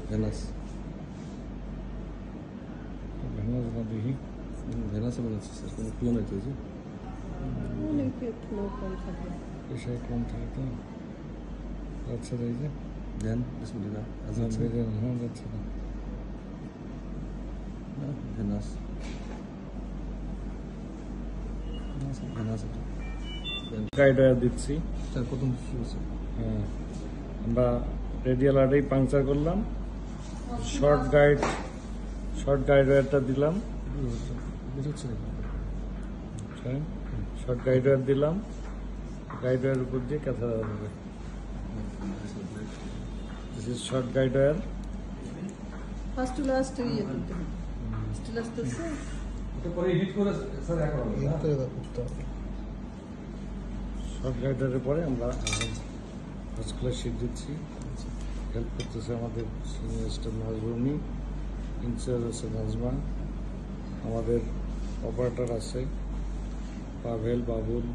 Venous venous না দেখি ভেনাসে বানাচ্ছি স্যার, কোনো ক্লোন হইতে হয়েছে। পেশায় কম থাকে তো আচ্ছা এই যে দেন বিসমিল্লাহ। আচ্ছা হ্যাঁ যাচ্ছে না ভেনাস ভেনাস গাইড ওয়্যার দিচ্ছি। স্যার প্রথম কি হচ্ছে? হ্যাঁ আমরা রেডিয়াল আর্টারি পাংচার করলাম, শর্ট গাইড ওয়্যারটা দিলাম, বুঝছে নাকি? শর্ট গাইড ওয়্যার দিলাম, গাইড ওয়্যার উপর দিয়ে ক্যাথেটার হবে। This is short guide wire. First to last ইয়ে করতে হবে। ফার্স্ট টু লাস্ট আছে এটা পরে এডিট করে স্যার এক হবে না? শর্ট গাইডারের পরে আমরা ভাস্কুলার শিট দিচ্ছি। হেল্প করতেছে আমাদের সিনিয়র স্টাফ নাজরুনি, ইনচার্জ আছে নাজমা, আমাদের অপারেটর আছে পাভেল, বাবুল,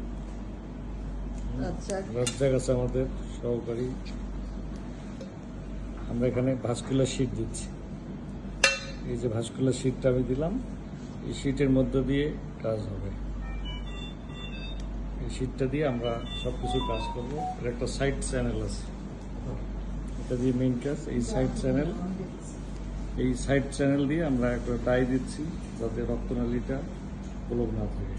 আচ্ছা রাজ্জাক আছে আমাদের সহকারী। আমরা এখানে ভাস্কুলার শিট দিচ্ছি। এই যে ভাস্কুলার শিটটা আমি দিলাম, এই শিটের মধ্য দিয়ে কাজ হবে। এই শিটটা দিয়ে আমরা সব কিছু কাজ করবো। এর একটা সাইড চ্যানেল আছে, এটা দিয়ে মেইন কাজ। এই সাইড চ্যানেল দিয়ে আমরা একটা ডাই দিচ্ছি যাতে রক্তনালীটা ব্লক না থাকে।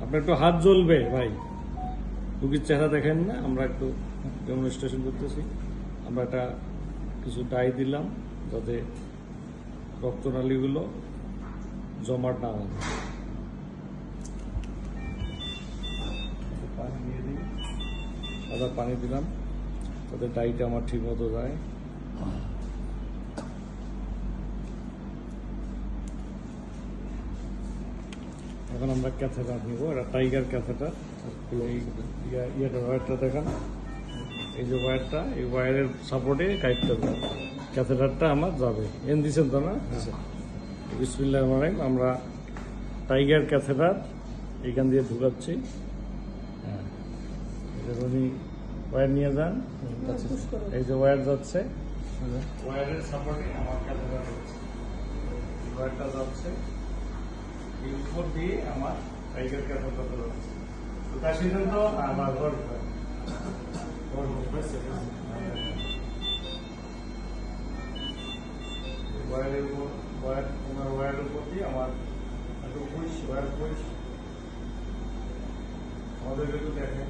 আপনার একটু হাত জ্বলবে ভাই, রুগীর চেহারা দেখেন না, আমরা একটু ডেমনস্ট্রেশন করতেছি। আমরা একটা কিছু ডাই দিলাম যাতে রক্তনালীগুলো জমাট না হয়। পানি দিয়ে দিই, সাদা পানি দিলাম যাতে ডাইটা আমার ঠিক মতো যায়। এখন আমরা ক্যাথেটার নিব, এটা টাইগার ক্যাথেটার। ইয়েটা ওয়্যারটা দেখান, এই যে ওয়্যারটা, এই ওয়্যারের সাপোর্টে গাইডটা যাবে, ক্যাথেটারটা আমার যাবে। এন দিচ্ছেন তো না? বিসমিল্লাহির রহমানির রহিম। আমরা টাইগার ক্যাথেটার এইখান দিয়ে ঢুকাচ্ছি। হ্যাঁ, উনি ওয়্যার নিয়ে যান, এই যে ওয়্যার যাচ্ছে, ওয়্যারের সাপোর্টে আমার ক্যাথেটার যাচ্ছে, ওয়্যারটা যাচ্ছে, এই উপর দিয়ে আমার টাইগার ক্যাথেটার যাচ্ছে। তো তার সিদ্ধান্ত আমার ঘর ওয়্যারের উপর, ওয়্যারের উপর দিয়ে আমার ওয়্যার আমাদের একটু দেখেন।